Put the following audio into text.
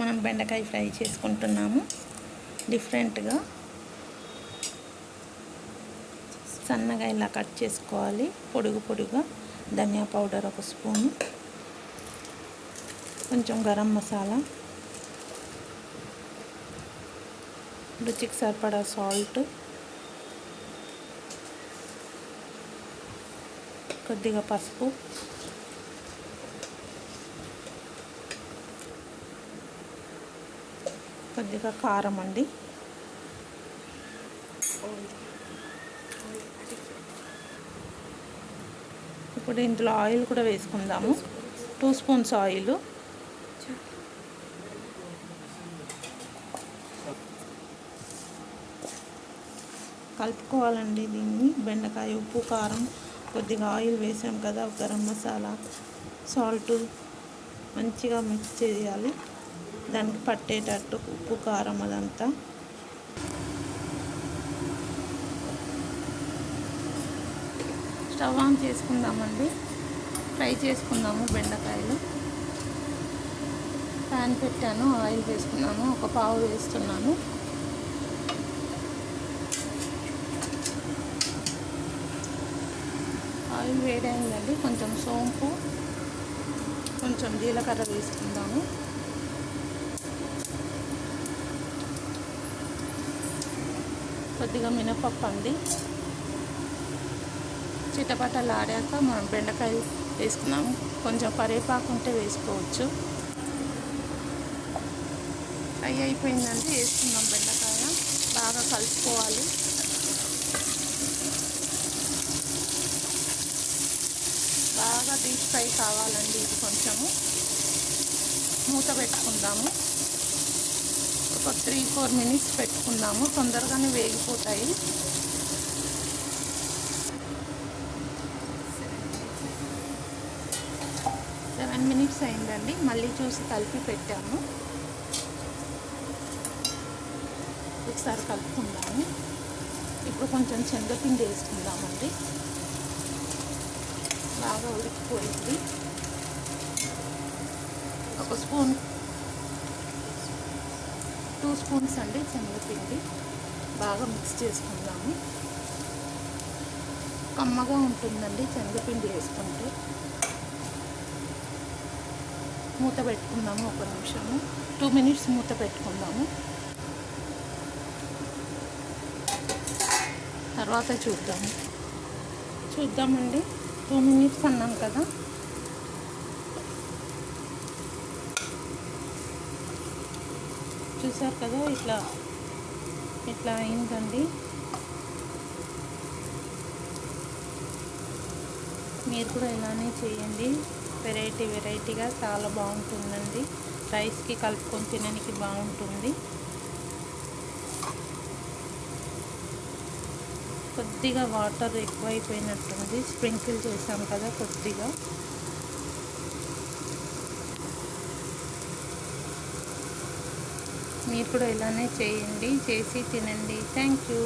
మనం బెండకాయ ఫ్రై చేసుకుంటున్నాము. డిఫరెంట్గా సన్నగా ఇలా కట్ చేసుకోవాలి. పొడుగుగా ధనియా పౌడర్ 1 స్పూను, కొంచెం గరం మసాలా, రుచికి సరిపడా సాల్ట్, కొద్దిగా పసుపు, కొద్దిగా కారం అండి. ఇప్పుడు ఇందులో ఆయిల్ కూడా వేసుకుందాము. 2 స్పూన్స్ ఆయిల్. కలుపుకోవాలండి దీన్ని. బెండకాయ, ఉప్పు, కారం, కొద్దిగా ఆయిల్ వేసాం కదా, గరం మసాలా, సాల్ట్ మంచిగా మిక్స్ చేయాలి. దానికి పట్టేటట్టు ఉప్పు, కారం అదంతా. స్టవ్ ఆన్ చేసుకుందామండి. ఫ్రై చేసుకుందాము బెండకాయలు. ప్యాన్ పెట్టాను, ఆయిల్ వేసుకున్నాను. 1 పావు వేస్తున్నాను. ఆయిల్ వేడైందండి. కొంచెం సోంపు, కొంచెం జీలకర్ర వేసుకుందాము. కొద్దిగా మినపప్పు అండి. చిటపటలు ఆడాక మనం బెండకాయలు వేసుకున్నాము. కొంచెం కరివేపాకు ఉంటే వేసుకోవచ్చు. ఫ్రై అయిపోయిందండి. వేసుకున్నాం బెండకాయ. బాగా కలుపుకోవాలి. బాగా డీప్ ఫ్రై కావాలండి ఇది. కొంచెము మూత పెట్టుకుందాము. ఒక 3-4 మినిట్స్ పెట్టుకుందాము. తొందరగానే వేగిపోతాయి. 7 మినిట్స్ అయిందండి. మళ్ళీ చూసి కలిపి పెట్టాము. ఒకసారి కలుపుకుందాము. ఇప్పుడు కొంచెం శనగపిండి వేసుకుందామండి. బాగా ఉడికిపోయింది. 1 స్పూన్, 2 స్పూన్స్ అండి శనగపిండి. బాగా మిక్స్ చేసుకుందాము. కమ్మగా ఉంటుందండి శనగపిండి వేసుకుంటే. మూత పెట్టుకుందాము. 1 నిమిషము, 2 మినిట్స్ మూత పెట్టుకుందాము. తర్వాత చూద్దామండి. 2 మినిట్స్ అన్నాం కదా. చూసారు కదా, ఇట్లా అయిందండి. మీరు కూడా ఇలానే చేయండి. వెరైటీగా చాలా బాగుంటుందండి. రైస్కి కలుపుకొని తినడానికి బాగుంటుంది. కొద్దిగా వాటర్ ఎక్కువైపోయినట్టుంది. స్ప్రింకిల్ చేసాం కదా కొద్దిగా. మీరు కూడా ఇలానే చేయండి. చేసి తినండి. Thank you.